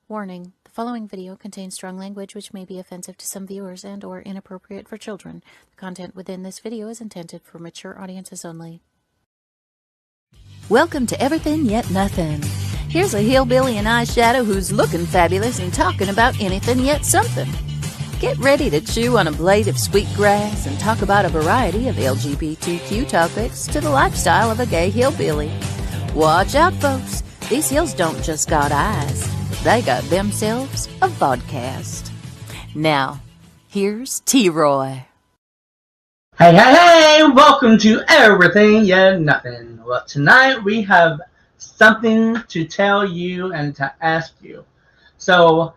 Warning: the following video contains strong language which may be offensive to some viewers and/or inappropriate for children. The content within this video is intended for mature audiences only. Welcome to Everything Yet Nothing. Here's a hillbilly in eyeshadow who's looking fabulous and talking about anything yet something. Get ready to chew on a blade of sweet grass and talk about a variety of LGBTQ topics to the lifestyle of a gay hillbilly. Watch out, folks. These hills don't just got eyes. They got themselves a vodcast. Now, here's T-Roy. Hey, welcome to Everything Yet Nothing. Well, tonight we have something to tell you and to ask you. So,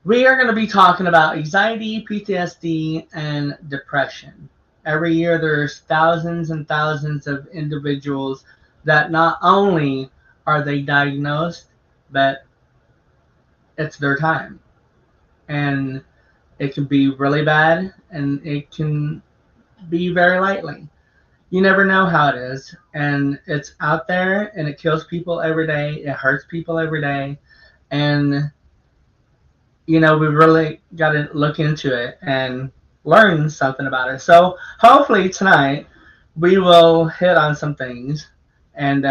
we are going to be talking about anxiety, PTSD, and depression. Every year there's thousands and thousands of individuals that not only are they diagnosed, but it's their time. And it can be really bad, and it can be very lightly. You never know how it is, and it's out there, and it kills people every day. It hurts people every day, and we really got to look into it and learn something about it. So hopefully tonight we will hit on some things, and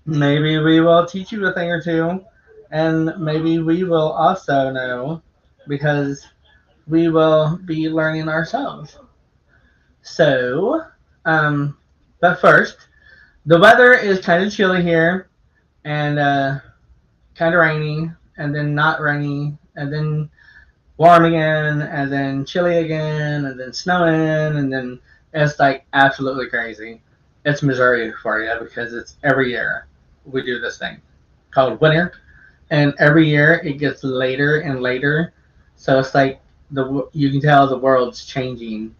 maybe we will teach you a thing or two, and maybe we will also know, because we will be learning ourselves. So, but first, the weather is kind of chilly here, and kind of rainy, and then not rainy, and then warm again, and then chilly again, and then snowing, and then it's like absolutely crazy. It's Missouri for you, because it's every year we do this thing called winter, and every year it gets later and later. So it's like you can tell the world's changing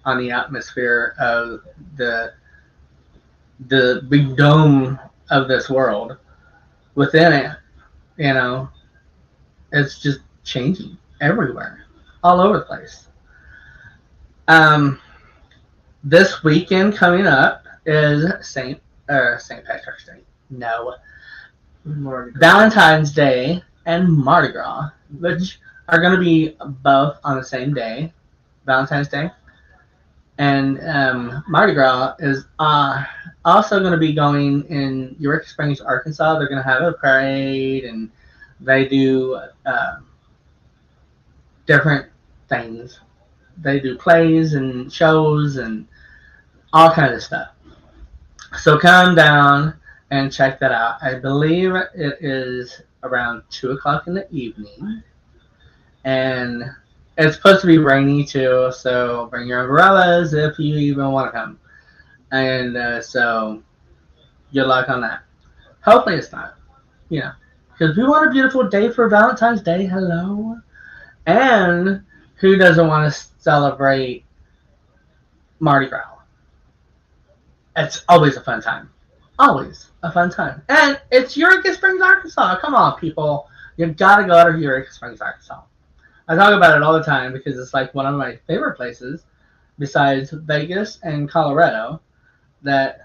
on the atmosphere of the big dome of this world. Within it, it's just changing everywhere, all over the place. This weekend coming up is St. Patrick's Day. No, Valentine's Day and Mardi Gras, which are going to be both on the same day. Valentine's Day and Mardi Gras is also going to be going in Eureka Springs, Arkansas. They're going to have a parade, and they do different things. They do plays and shows and all kinds of stuff. So come down and check that out. I believe it is around 2 o'clock in the evening. And it's supposed to be rainy too, so bring your umbrellas if you even want to come. And so good luck on that. Hopefully it's not, because we want a beautiful day for Valentine's Day. Hello. And who doesn't want to celebrate Mardi Gras? It's always a fun time. Always a fun time. And it's Eureka Springs, Arkansas. Come on, people. You've got to go to Eureka Springs, Arkansas. I talk about it all the time because it's like one of my favorite places besides Vegas and Colorado that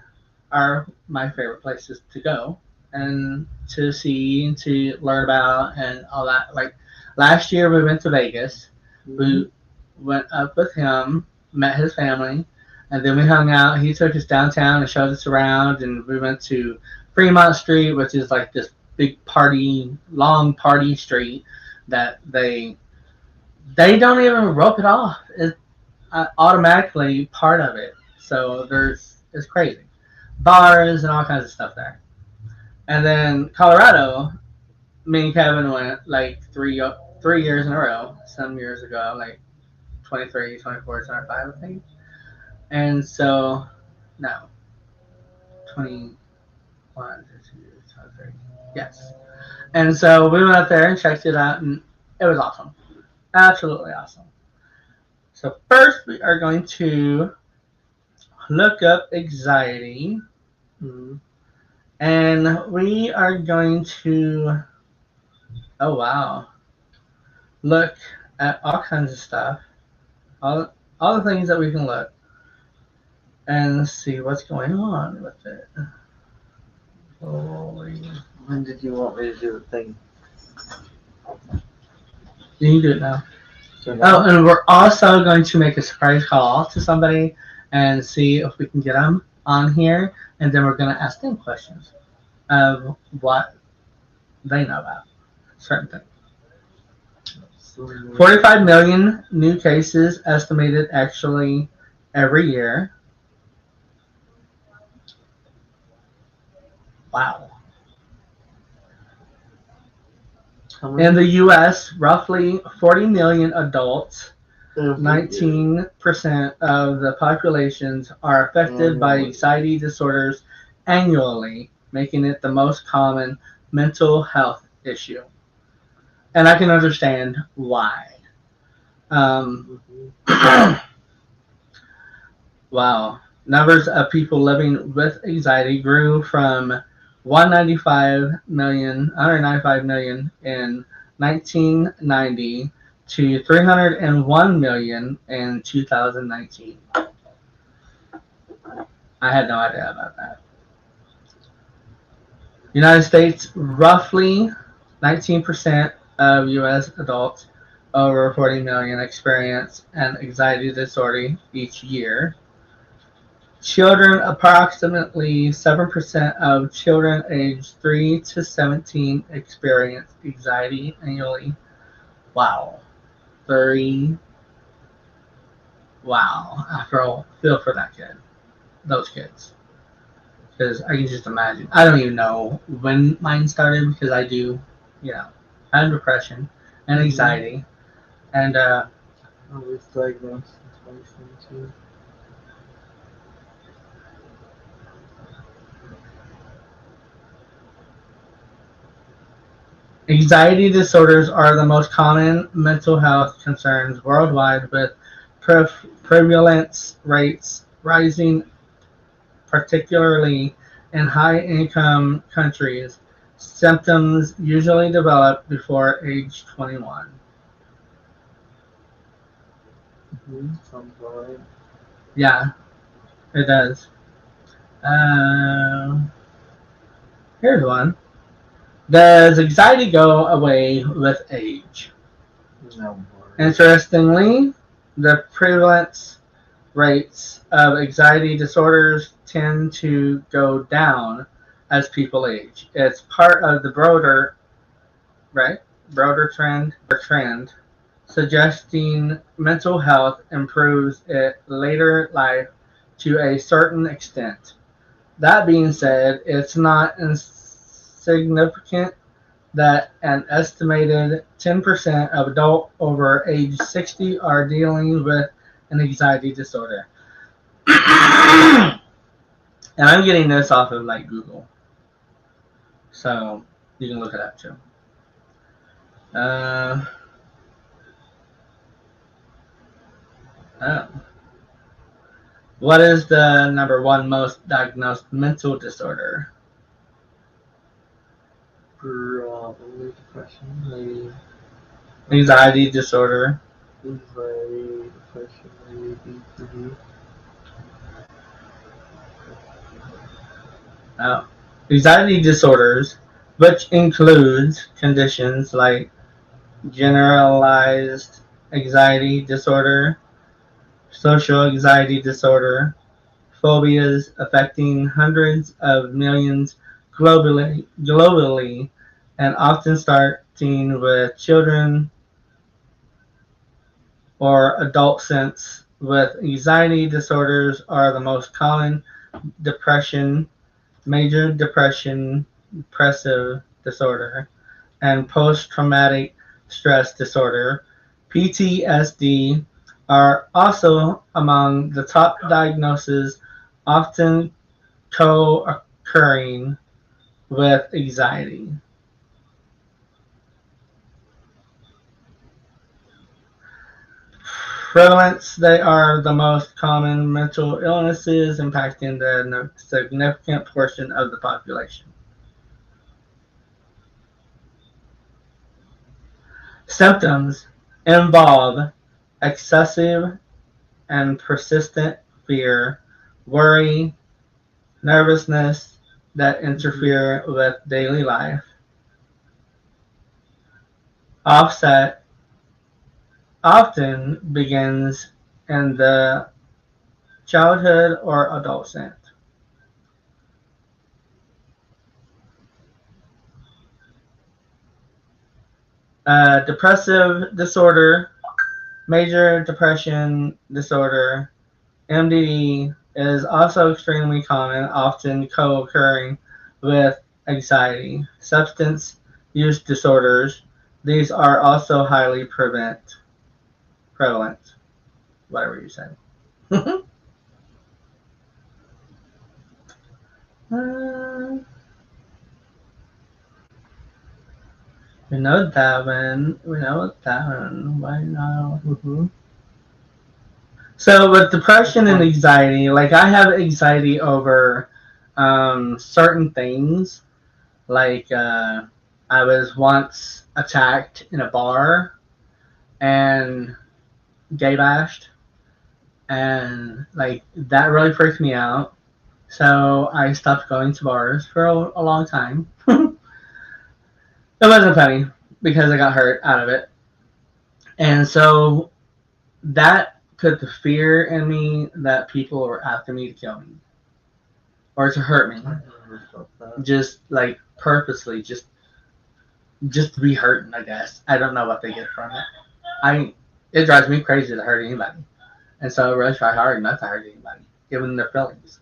are my favorite places to go and to see and to learn about and all that. Like last year we went to Vegas. We went up with him, met his family, and then we hung out. He took us downtown and showed us around, and we went to Fremont Street, which is like this big long party street that they don't even rope it off. It's automatically part of it. So it's crazy. Bars and all kinds of stuff there. And then Colorado, me and Kevin went like three years in a row, some years ago, like 23, 24, 25, I think. And so, no, 21, 22, 23, yes. And so we went up there and checked it out, and it was awesome. Absolutely awesome. So first we are going to look up anxiety. And we are going to, oh wow, look at all kinds of stuff. All the things that we can look and see what's going on with it. Holy. When did you want me to do the thing? You can do it now. So Oh, and we're also going to make a surprise call to somebody and see if we can get them on here, and then we're going to ask them questions of what they know about certain things. 45 million new cases estimated actually every year. Wow. In the U.S., roughly 40 million adults, 19% of the populations, are affected by anxiety disorders annually, making it the most common mental health issue. And I can understand why. Wow. Numbers of people living with anxiety grew from 195 million in 1990 to 301 million in 2019. I had no idea about that. United States, roughly 19% of U.S. adults over 40 million experience an anxiety disorder each year. Children, approximately 7% of children aged 3 to 17 experience anxiety annually. Wow. 30. Wow. I feel for that kid. Those kids. Because I can just imagine. I don't even know when mine started because I do, have depression and anxiety. And, I was diagnosed in 2017. anxiety disorders are the most common mental health concerns worldwide, with prevalence rates rising, particularly in high-income countries. Symptoms usually develop before age 21. Sounds alright. Yeah, it does. Here's one. Does anxiety go away with age? No more. Interestingly, the prevalence rates of anxiety disorders tend to go down as people age. It's part of the broader trend suggesting mental health improves in later life to a certain extent. That being said, it's not insignificant that an estimated 10% of adults over age 60 are dealing with an anxiety disorder. And I'm getting this off of like Google, so you can look it up too. Uh, oh. What is the number one most diagnosed mental disorder? Probably depression, maybe. Anxiety disorder. Anxiety, depression, maybe BPD. Oh. Anxiety disorders, which includes conditions like generalized anxiety disorder, social anxiety disorder, phobias affecting hundreds of millions globally, and often starting with children or adolescents with anxiety disorders are the most common. Depression, major depression, depressive disorder, and post-traumatic stress disorder, PTSD, are also among the top diagnoses, often co-occurring with anxiety. Prevalence, they are the most common mental illnesses impacting the significant portion of the population. Symptoms involve excessive and persistent fear, worry, nervousness that interfere with daily life, offset often begins in the childhood or adolescent. Depressive disorder, major depression disorder, MDD is also extremely common, often co-occurring with anxiety. Substance use disorders, these are also highly prevalent, whatever you say. We know that one. We know that one. Why not? So with depression and anxiety, like I have anxiety over certain things. Like I was once attacked in a bar and gay bashed, and like that really freaked me out. So I stopped going to bars for a long time. It wasn't funny because I got hurt out of it, and so that put the fear in me that people were after me to kill me or to hurt me, just like purposely, just to be hurting. I guess I don't know what they get from it. It drives me crazy to hurt anybody, and so I really try hard not to hurt anybody, give them their feelings,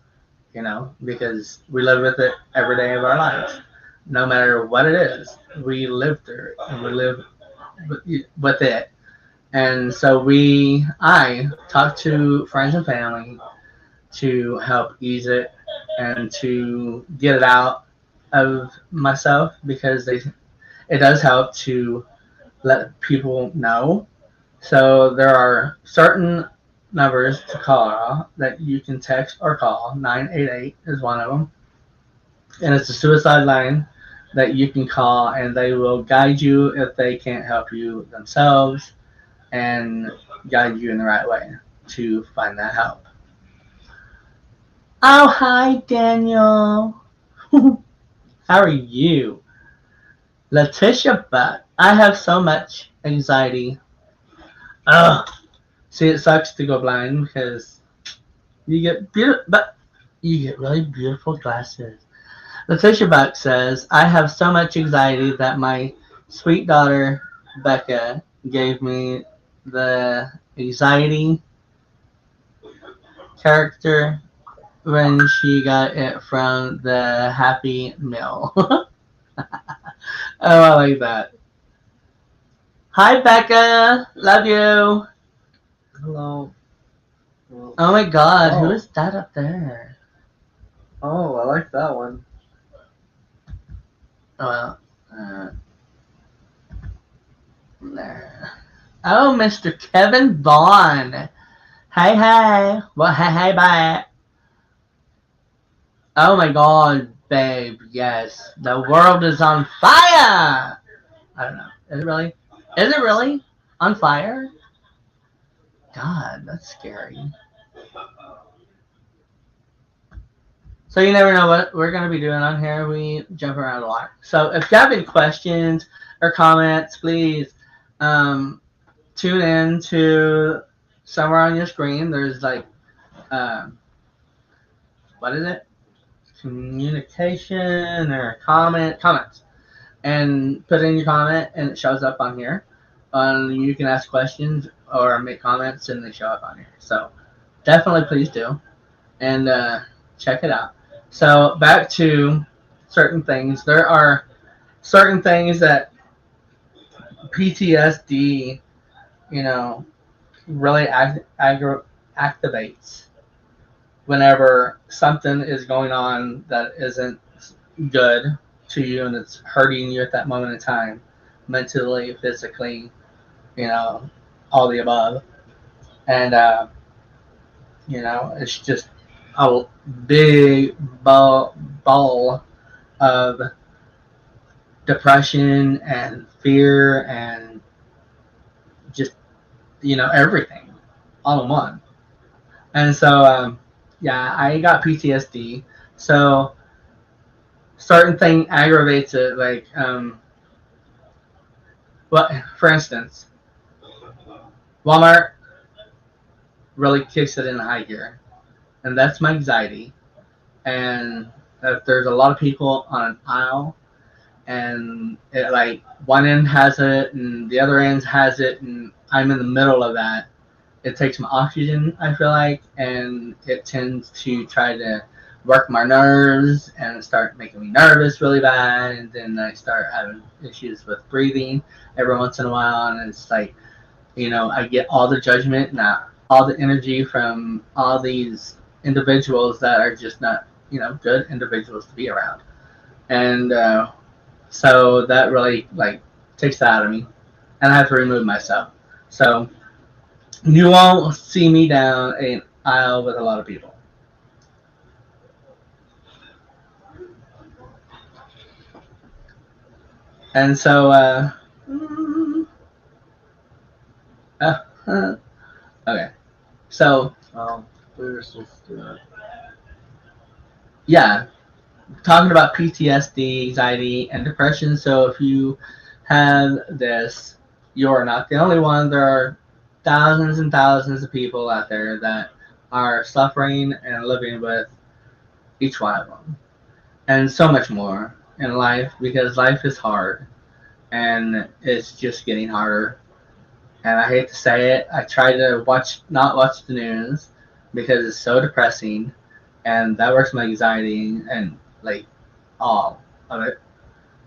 because we live with it every day of our lives. No matter what it is, we live through it and we live with it. And so I talk to friends and family to help ease it and to get it out of myself because it does help to let people know. So there are certain numbers to call that you can text or call. 988 is one of them. And it's a suicide line that you can call and they will guide you if they can't help you themselves and guide you in the right way to find that help. Oh, hi, Daniel. How are you? Letitia Butt. I have so much anxiety. Ugh. See, it sucks to go blind because you get really beautiful glasses. Letitia Buck says, I have so much anxiety that my sweet daughter, Becca, gave me the anxiety character when she got it from the Happy Meal. Oh, I like that. Hi, Becca. Love you. Hello. Oh my God, who is that up there? Oh, I like that one. Oh, well, there. Oh, Mr. Kevin Vaughn. Hey, hey. Well, hey, bye. Oh my God, babe. Yes, the world is on fire. I don't know. Is it really? Is it really on fire? God, that's scary. So you never know what we're going to be doing on here. We jump around a lot. So if you have any questions or comments, please tune in to somewhere on your screen. There's like, what is it? Communication or comments. And put in your comment and it shows up on here. You can ask questions or make comments and they show up on here. So definitely please do. And check it out. So back to certain things. There are certain things that PTSD, really activates whenever something is going on that isn't good to you and it's hurting you at that moment in time, mentally, physically, all the above. And, it's just a big ball of depression and fear and just everything all in one. And so yeah, I got PTSD. So certain thing aggravates it, like for instance, Walmart really kicks it in high gear, and that's my anxiety. And if there's a lot of people on an aisle, and it, like one end has it and the other end has it, and I'm in the middle of that, it takes some oxygen, I feel like, and it tends to try to work my nerves and start making me nervous really bad, and then I start having issues with breathing every once in a while, and it's like, I get all the judgment and all the energy from all these individuals that are just not, good individuals to be around. And so that really like takes that out of me, and I have to remove myself. So you won't see me down an aisle with a lot of people. And so, okay. So, There's just yeah, talking about PTSD, anxiety, and depression. So, if you have this, you're not the only one. There are thousands and thousands of people out there that are suffering and living with each one of them, and so much more in life, because life is hard and it's just getting harder. And I hate to say it, I try to not watch the news because it's so depressing, and that works my anxiety and like all of it.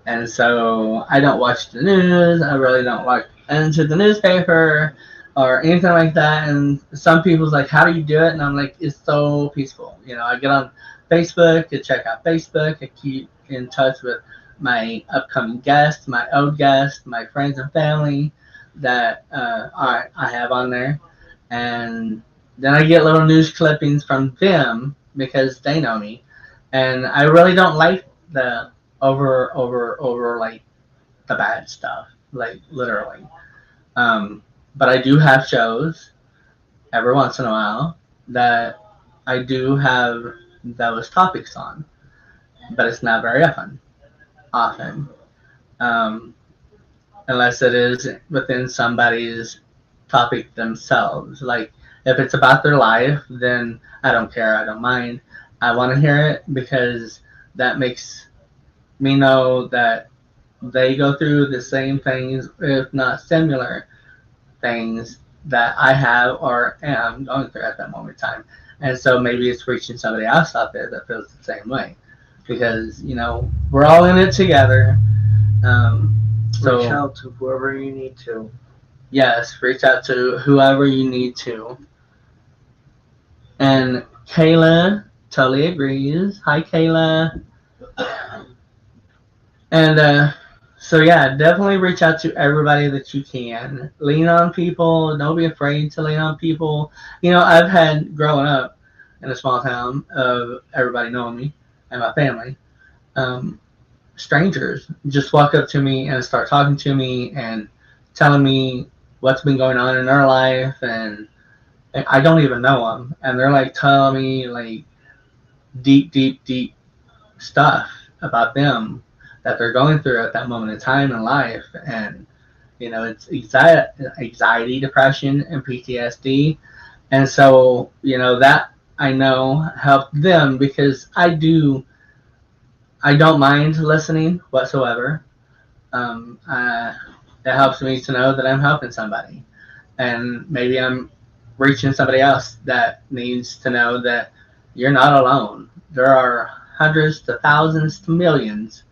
And so I don't watch the news. I really don't like into the newspaper or anything like that. And some people's like, "How do you do it?" And I'm like, "It's so peaceful." I get on Facebook to check out Facebook. I keep in touch with my upcoming guests, my old guests, my friends and family that I have on there, and then I get little news clippings from them because they know me, and I really don't like the over like the bad stuff, like literally. Um, but I do have shows every once in a while that I do have those topics on, but it's not very often, um, unless it is within somebody's topic themselves. Like if it's about their life, then I don't care. I don't mind. I want to hear it because that makes me know that they go through the same things, if not similar things that I have or am going through at that moment in time. And so maybe it's reaching somebody else out there that feels the same way, because we're all in it together. Um, so reach out to whoever you need to. Yes, reach out to whoever you need to. And Kayla totally agrees. Hi, Kayla. And so yeah, definitely reach out to everybody that you can. Lean on people. Don't be afraid to lean on people. I've had growing up in a small town of everybody knowing me and my family. Um, Strangers just walk up to me and start talking to me and telling me what's been going on in their life, and I don't even know them, and they're like telling me like deep, deep, deep stuff about them that they're going through at that moment in time in life. And it's anxiety, depression, and PTSD. And so that I know helped them, because I don't mind listening whatsoever. It helps me to know that I'm helping somebody, and maybe I'm reaching somebody else that needs to know that you're not alone. There are hundreds to thousands to millions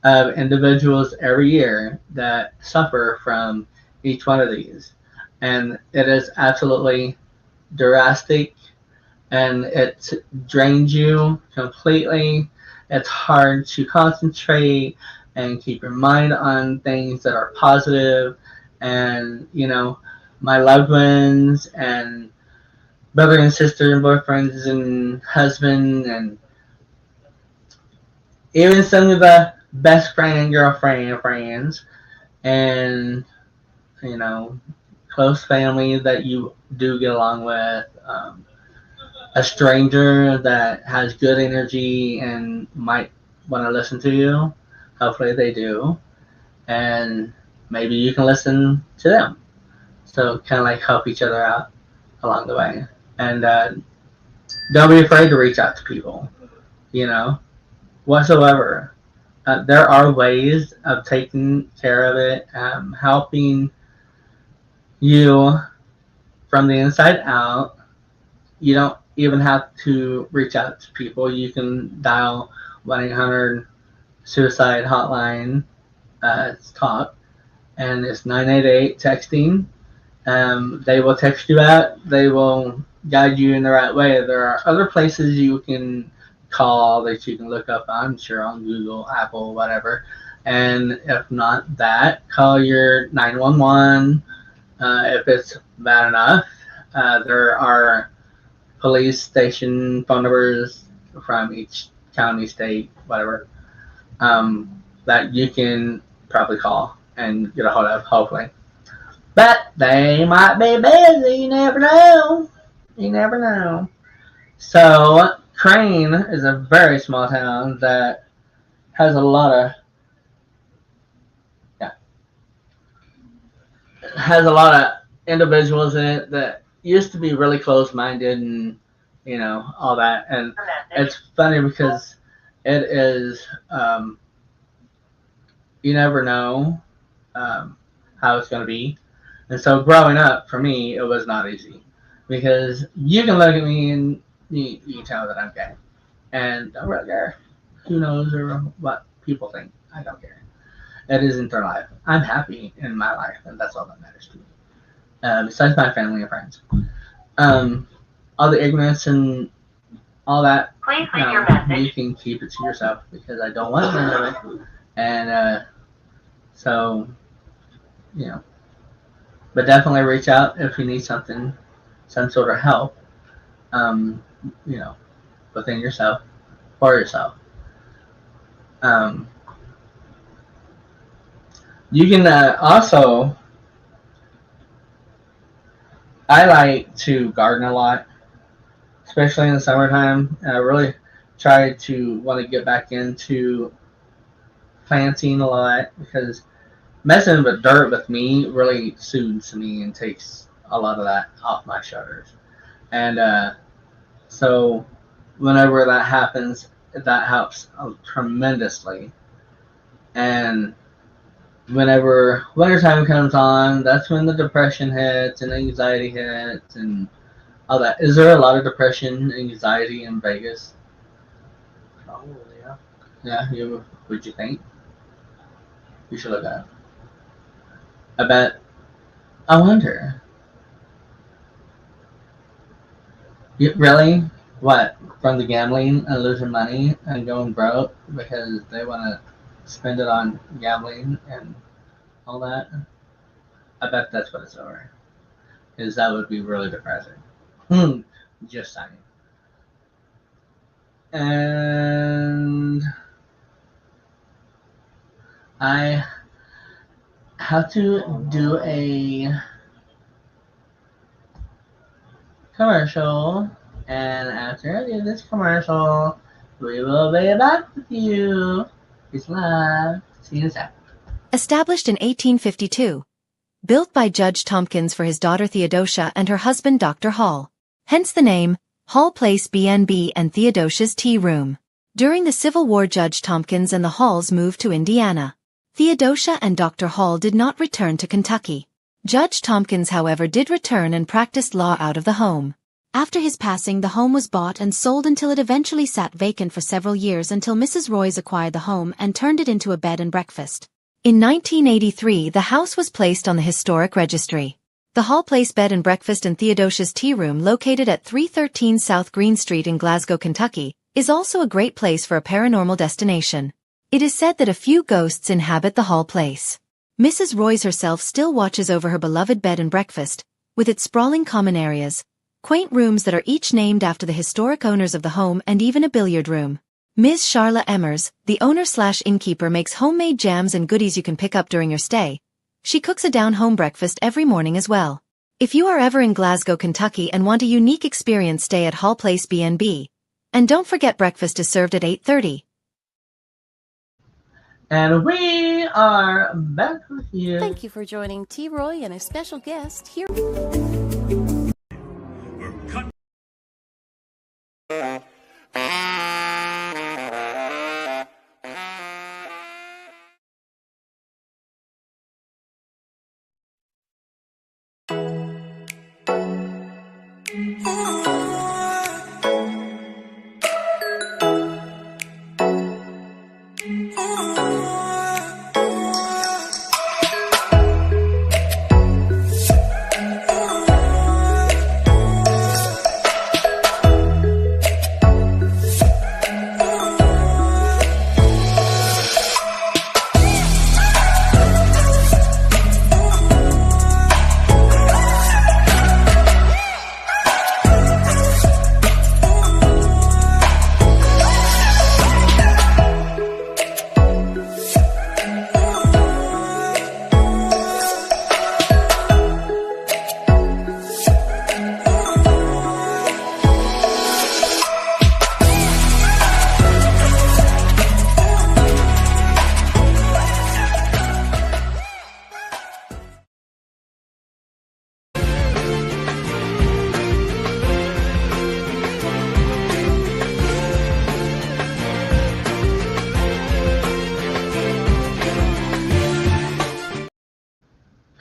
of individuals every year that suffer from each one of these. And it is absolutely drastic, and it drains you completely. It's hard to concentrate and keep your mind on things that are positive. And, my loved ones and brother and sister and boyfriends and husband, and even some of the best friend and girlfriend friends, and you know close family that you do get along with, a stranger that has good energy and might want to listen to you. Hopefully they do, and maybe you can listen to them. So kind of like help each other out along the way. And don't be afraid to reach out to people, you know, whatsoever. There are ways of taking care of it, helping you from the inside out. You don't even have to reach out to people. You can dial 1-800 suicide hotline. It's talk, and it's 988 texting. They will text you out. They will guide you in the right way. There are other places you can call that you can look up, I'm sure, on Google, Apple, whatever. And if not that, call your 911 if it's bad enough. There are police station phone numbers from each county, state, whatever, that you can probably call and get a hold of, hopefully. But they might be busy, you never know. You never know. So, Crane is a very small town that has a lot of, individuals in it that used to be really close-minded and, all that. And it's funny because it is, you never know how it's going to be. And so growing up, for me, it was not easy. Because you can look at me and you can tell that I'm gay. And I don't really care. Who knows or what people think. I don't care. It isn't their life. I'm happy in my life, and that's all that matters to me. Besides my family and friends. All the ignorance and all that, please leave your message. You can keep it to yourself because I don't want none of it. And so, but definitely reach out if you need something, some sort of help, within yourself, for yourself. You can also, I like to garden a lot, especially in the summertime. And I really try to want to get back into planting a lot because messing with dirt with me really soothes me and takes a lot of that off my shoulders. And so whenever that happens, that helps tremendously. And whenever wintertime comes on, that's when the depression hits and anxiety hits and all that. Is there a lot of depression, anxiety in Vegas? Probably, yeah. Yeah, would you think? You should look at it. I bet. I wonder. Really? What? From the gambling and losing money and going broke because they want to spend it on gambling and all that? I bet that's what it's over. Because that would be really depressing. Just saying. And I have to do a commercial, and after I do this commercial, we will be back with you. Peace and love. See you in a sec. Established in 1852. Built by Judge Tompkins for his daughter Theodosia and her husband Dr. Hall. Hence the name, Hall Place B&B and Theodosia's Tea Room. During the Civil War, Judge Tompkins and the Halls moved to Indiana. Theodosia and Dr. Hall did not return to Kentucky. Judge Tompkins, however, did return and practiced law out of the home. After his passing, the home was bought and sold until it eventually sat vacant for several years until Mrs. Royce acquired the home and turned it into a bed and breakfast. In 1983, the house was placed on the Historic Registry. The Hall Place Bed and Breakfast and Theodosia's Tea Room, located at 313 South Green Street in Glasgow, Kentucky, is also a great place for a paranormal destination. It is said that a few ghosts inhabit the Hall Place. Mrs. Royce herself still watches over her beloved bed and breakfast, with its sprawling common areas, quaint rooms that are each named after the historic owners of the home, and even a billiard room. Ms. Charla Emmers, the owner/innkeeper, makes homemade jams and goodies you can pick up during your stay. She cooks a down-home breakfast every morning as well. If you are ever in Glasgow, Kentucky and want a unique experience, stay at Hall Place B&B. And don't forget, breakfast is served at 8:30. And we are back with you. Thank you for joining T. Roy and a special guest here.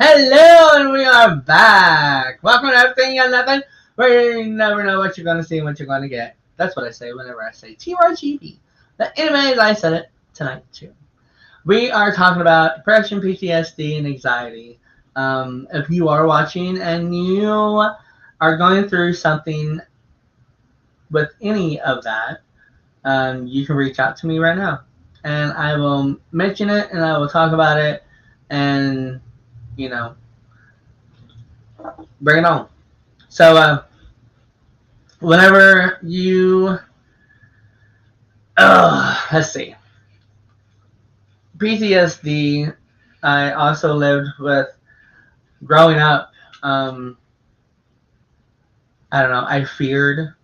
Hello, and we are back. Welcome to Everything and Nothing, where you never know what you're going to see and what you're going to get. That's what I say whenever I say TRGB. But anyways, I said it tonight too. We are talking about depression, PTSD, and anxiety. If you are watching and you are going through something with any of that, you can reach out to me right now. And I will mention it and I will talk about it and, you know, bring it on. So, whenever you, let's see, PTSD, I also lived with growing up. I don't know, I feared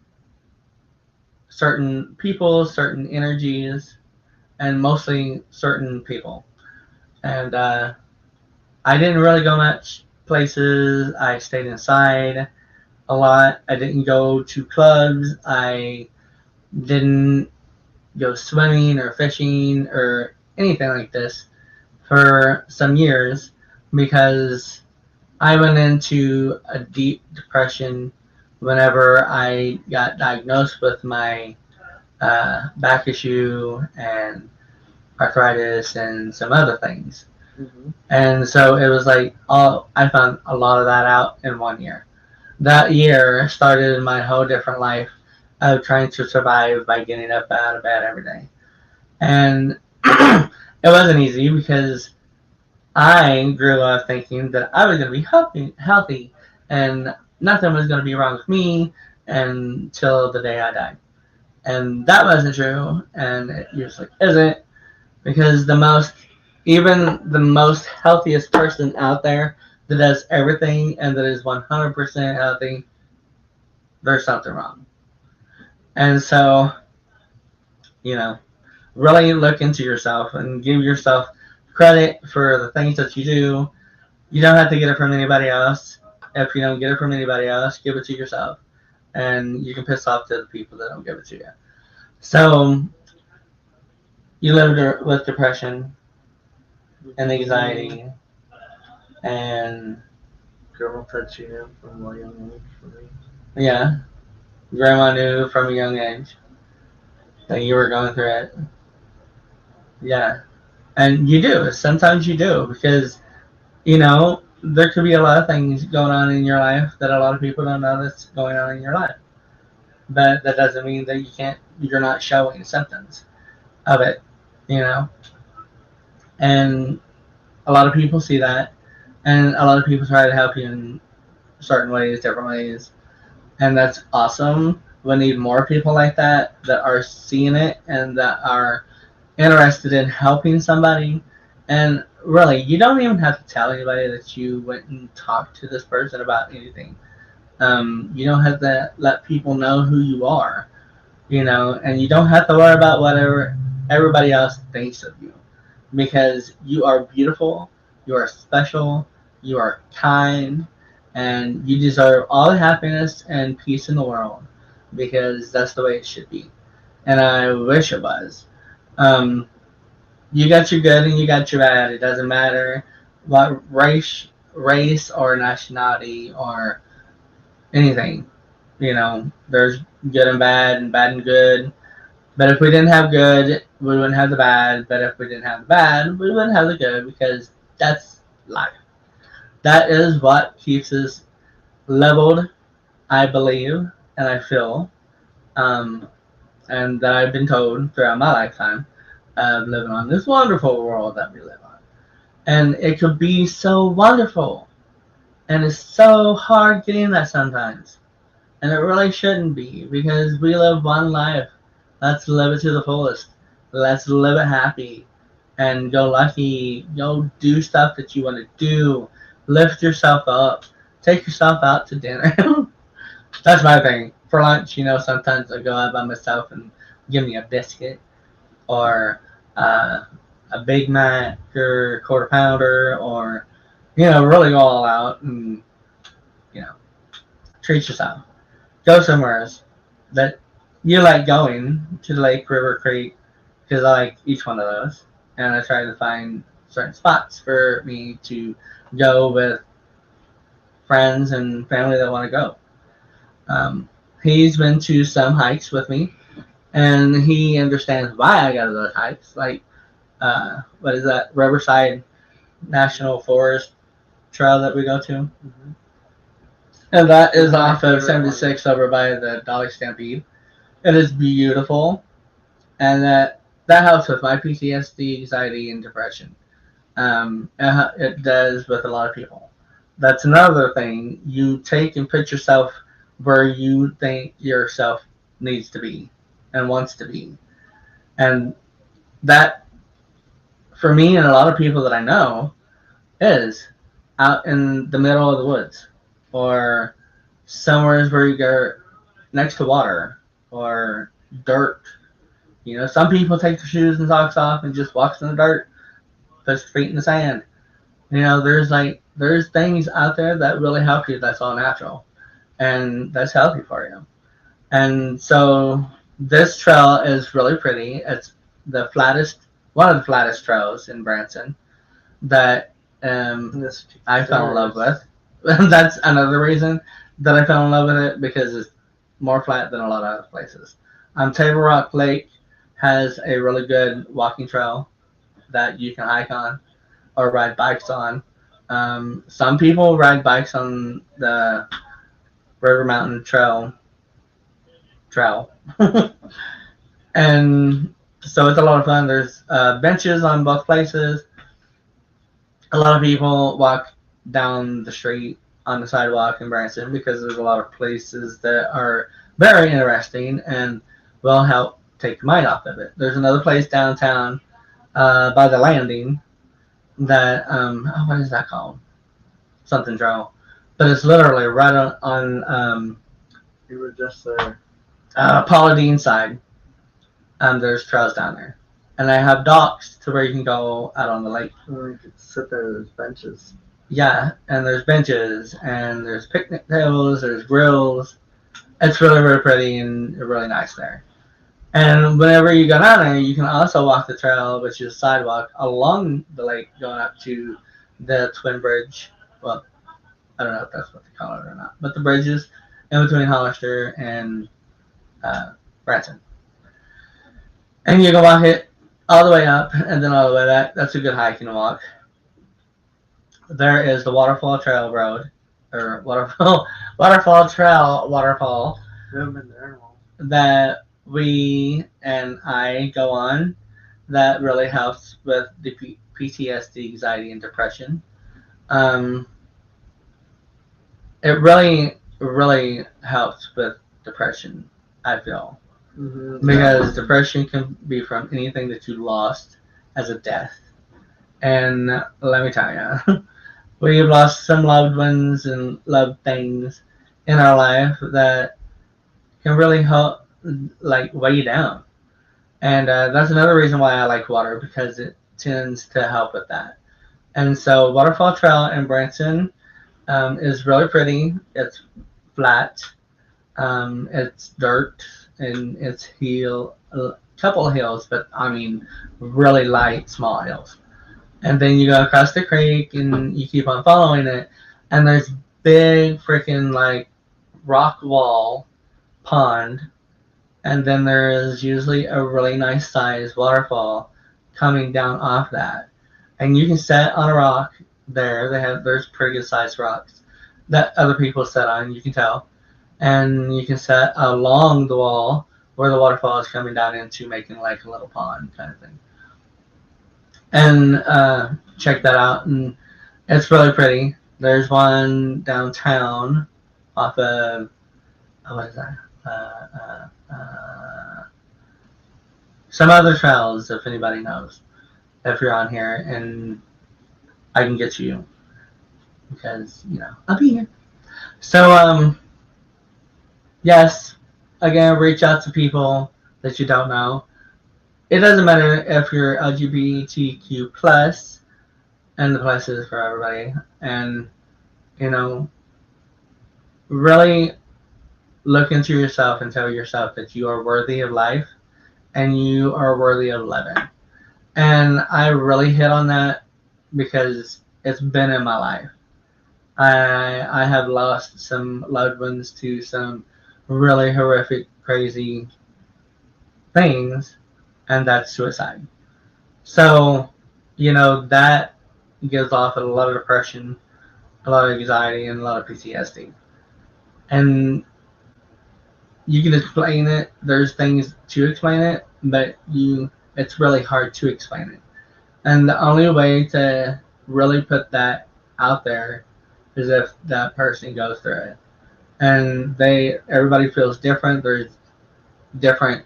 certain people, certain energies, and mostly certain people. And I didn't really go much places. I stayed inside a lot. I didn't go to clubs. I didn't go swimming or fishing or anything like this for some years because I went into a deep depression whenever I got diagnosed with my back issue and arthritis and some other things. Mm-hmm. And so it was like I found a lot of that out in 1 year. That year started my whole different life of trying to survive by getting up out of bed every day. And it wasn't easy because I grew up thinking that I was going to be healthy and nothing was going to be wrong with me until the day I died. And that wasn't true, and it usually isn't, because even the most healthiest person out there that does everything and that is 100% healthy, there's something wrong. And so, really look into yourself and give yourself credit for the things that you do. You don't have to get it from anybody else. If you don't get it from anybody else, give it to yourself. And you can piss off to the people that don't give it to you. So, you lived with depression and anxiety and grandma touching him from a young age for me. Yeah, grandma knew from a young age that you were going through it. Yeah, and you do. Sometimes you do because there could be a lot of things going on in your life that a lot of people don't know that's going on in your life. But that doesn't mean that you're not showing symptoms of it, And a lot of people see that, and a lot of people try to help you in certain ways, different ways, and that's awesome. We need more people like that are seeing it and that are interested in helping somebody. And really, you don't even have to tell anybody that you went and talked to this person about anything. You don't have to let people know who you are, and you don't have to worry about whatever everybody else thinks of you. because you are beautiful, you are special, you are kind, and you deserve all the happiness and peace in the world because that's the way it should be. And I wish it was. Um, you got your good and you got your bad. It doesn't matter what race or nationality or anything. You know, there's good and bad and good. But if we didn't have good, we wouldn't have the bad. But if we didn't have the bad, we wouldn't have the good because that's life. That is what keeps us leveled, I believe, and I feel, um, and that I've been told throughout my lifetime of living on this wonderful world that we live on. And it could be so wonderful, and it's so hard getting that sometimes. And it really shouldn't be because we live one life. Let's live it to the fullest. Let's live it happy and go lucky. Go do stuff that you want to do. Lift yourself up. Take yourself out to dinner. That's my thing. For lunch, sometimes I go out by myself and give me a biscuit or a Big Mac or quarter pounder or, really go all out and, you know, treat yourself. Go somewhere else that you like going to the lake, river, creek, because I like each one of those. And I try to find certain spots for me to go with friends and family that want to go. Um, he's been to some hikes with me, and he understands why I go to those hikes. Like, what is that? Riverside National Forest trail that we go to. Mm-hmm. And that is off of 76 over by the Dolly Stampede. It is beautiful, and that helps with my PTSD, anxiety, and depression. It does with a lot of people. That's another thing. You take and put yourself where you think yourself needs to be and wants to be, and that for me and a lot of people that I know is out in the middle of the woods or somewhere where you go next to water or dirt. Some people take their shoes and socks off and just walks in the dirt, puts their feet in the sand. There's things out there that really help you. That's all natural, and that's healthy for you. And so this trail is really pretty. It's the flattest, one of the flattest trails in Branson that I fell in love with. That's another reason that I fell in love with it because it's more flat than a lot of other places. Table Rock Lake has a really good walking trail that you can hike on or ride bikes on. Some people ride bikes on the River Mountain trail, and so it's a lot of fun. There's benches on both places. A lot of people walk down the street on the sidewalk in Branson because there's a lot of places that are very interesting and will help take the mind off of it. There's another place downtown by the landing that what is that called? Something trail, but it's literally right on You were just there. Paula Dean side. There's trails down there, and I have docks to where you can go out on the lake. Or you could sit there. There's benches. Yeah, and there's benches, and there's picnic tables, there's grills. It's really, really pretty and really nice there. And whenever you go down there, you can also walk the trail, which is sidewalk, along the lake going up to the Twin Bridge. Well, I don't know if that's what they call it or not, but the bridges in between Hollister and Branson. And you can walk it all the way up and then all the way back. That's a good hike and walk. There is the Waterfall Trail Road, or Waterfall Trail Waterfall You haven't been there. that we and I go on that really helps with the PTSD, anxiety, and depression. Um, it really helps with depression, I feel. Mm-hmm. Because depression can be from anything that you lost as a death. And let me tell you, we've lost some loved ones and loved things in our life that can really help, like, weigh you down. And that's another reason why I like water because tends to help with that. And so Waterfall Trail in Branson is really pretty. It's flat. It's dirt and it's a couple of hills, but I mean really light, small hills. And then you go across the creek and you keep on following it, and there's big freaking like rock wall pond, and then there is usually a really nice sized waterfall coming down off that, and you can sit on a rock there. There's pretty good sized rocks that other people sit on. You can tell, and you can sit along the wall where the waterfall is coming down into, making like a little pond kind of thing. And check that out, and it's really pretty. There's one downtown off of what is that? Some other trails, if anybody knows, if you're on here, and I can get you because I'll be here. So yes, again, reach out to people that you don't know. It doesn't matter if you're LGBTQ plus, and the plus is for everybody, and really look into yourself and tell yourself that you are worthy of life and you are worthy of living. And I really hit on that because it's been in my life. I have lost some loved ones to some really horrific, crazy things, and that's suicide. So, that gives off a lot of depression, a lot of anxiety, and a lot of PTSD. And you can explain it. There's things to explain it, but it's really hard to explain it. And the only way to really put that out there is if that person goes through it. And everybody feels different. There's different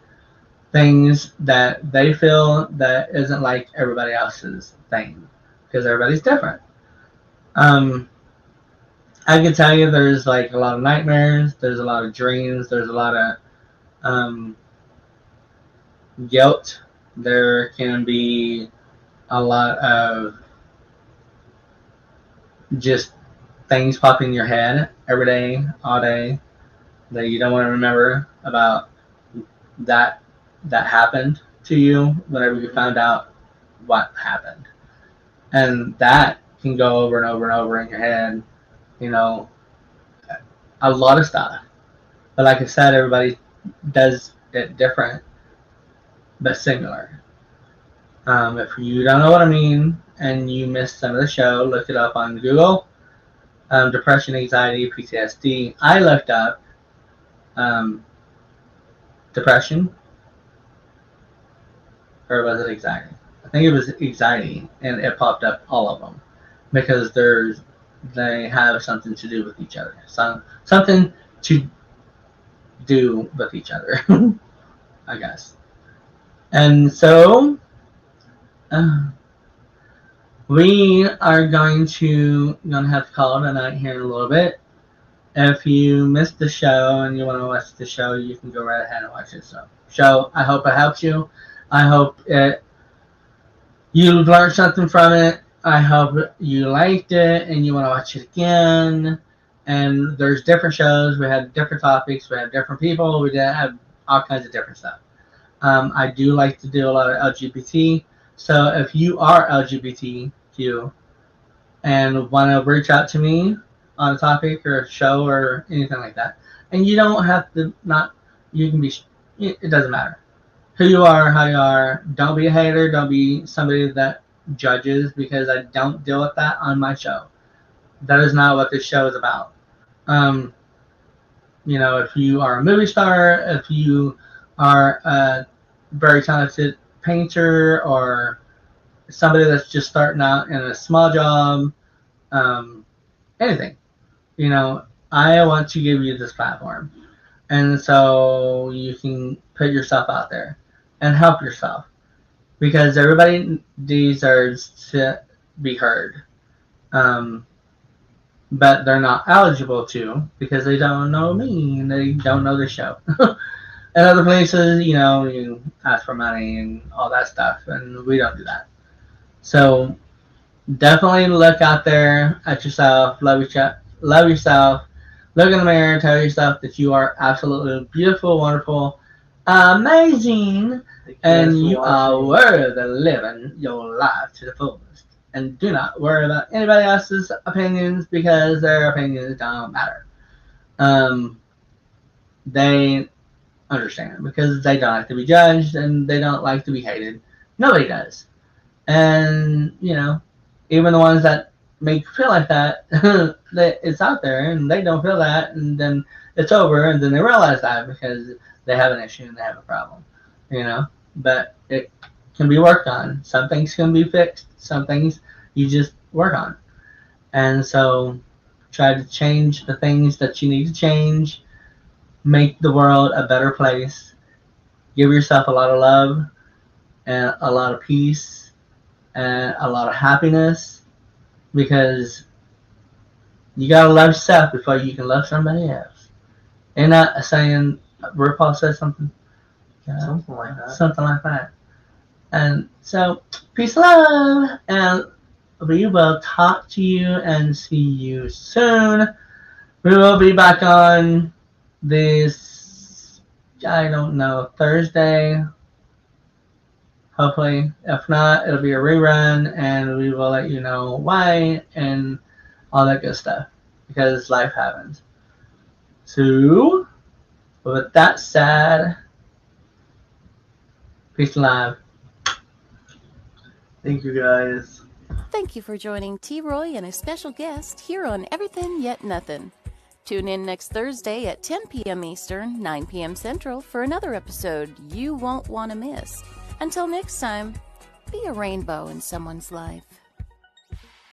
things that they feel that isn't like everybody else's thing, because everybody's different. I can tell you there's like a lot of nightmares, there's a lot of dreams, there's a lot of guilt. There can be a lot of just things popping in your head every day, all day, that you don't want to remember about that happened to you whenever you found out what happened. And that can go over and over and over in your head, a lot of stuff. But like I said, everybody does it different, but similar. If you don't know what I mean and you missed some of the show, look it up on Google. Depression, anxiety, PTSD. I looked up depression, or was it anxiety? I think it was anxiety, and it popped up all of them because they have something to do with each other. Something to do with each other, I guess. And so we are going to have to call it a night here in a little bit. If you missed the show and you want to watch the show, you can go right ahead and watch it. So I hope it helps you. I hope you learned something from it. I hope you liked it and you want to watch it again. And there's different shows. We had different topics. We have different people. We did have all kinds of different stuff. I do like to do a lot of LGBT. So if you are LGBTQ and want to reach out to me on a topic or a show or anything like that, and you don't have to you can be, it doesn't matter who you are, how you are. Don't be a hater. Don't be somebody that judges, because I don't deal with that on my show. That is not what this show is about. If you are a movie star, if you are a very talented painter, or somebody that's just starting out in a small job, anything, I want to give you this platform. And so you can put yourself out there and help yourself, because everybody deserves to be heard. But they're not eligible to, because they don't know me and they don't know the show. In other places, you ask for money and all that stuff, and we don't do that. So definitely look out there at yourself, love yourself, look in the mirror, tell yourself that you are absolutely beautiful, wonderful, amazing, and you are worth living your life to the fullest. And do not worry about anybody else's opinions because their opinions don't matter. Um, they understand because they don't like to be judged and they don't like to be hated. Nobody does. And, even the ones that make you feel like that, it's out there and they don't feel that, and then it's over, and then they realize that because they have an issue and they have a problem, But it can be worked on. Some things can be fixed, some things you just work on. And so try to change the things that you need to change, make the world a better place, give yourself a lot of love and a lot of peace and a lot of happiness because you gotta love yourself before you can love somebody else. Ain't that a saying? RuPaul said something? Something like that. Something like that. And so, peace, love, and we will talk to you and see you soon. We will be back on this, I don't know, Thursday. Hopefully. If not, it'll be a rerun, and we will let you know why and all that good stuff because life happens. So, with that said, peace and love. Thank you, guys. Thank you for joining T. Roy and a special guest here on Everythin Yet Nothin. Tune in next Thursday at 10 p.m. Eastern, 9 p.m. Central for another episode you won't want to miss. Until next time, be a rainbow in someone's life.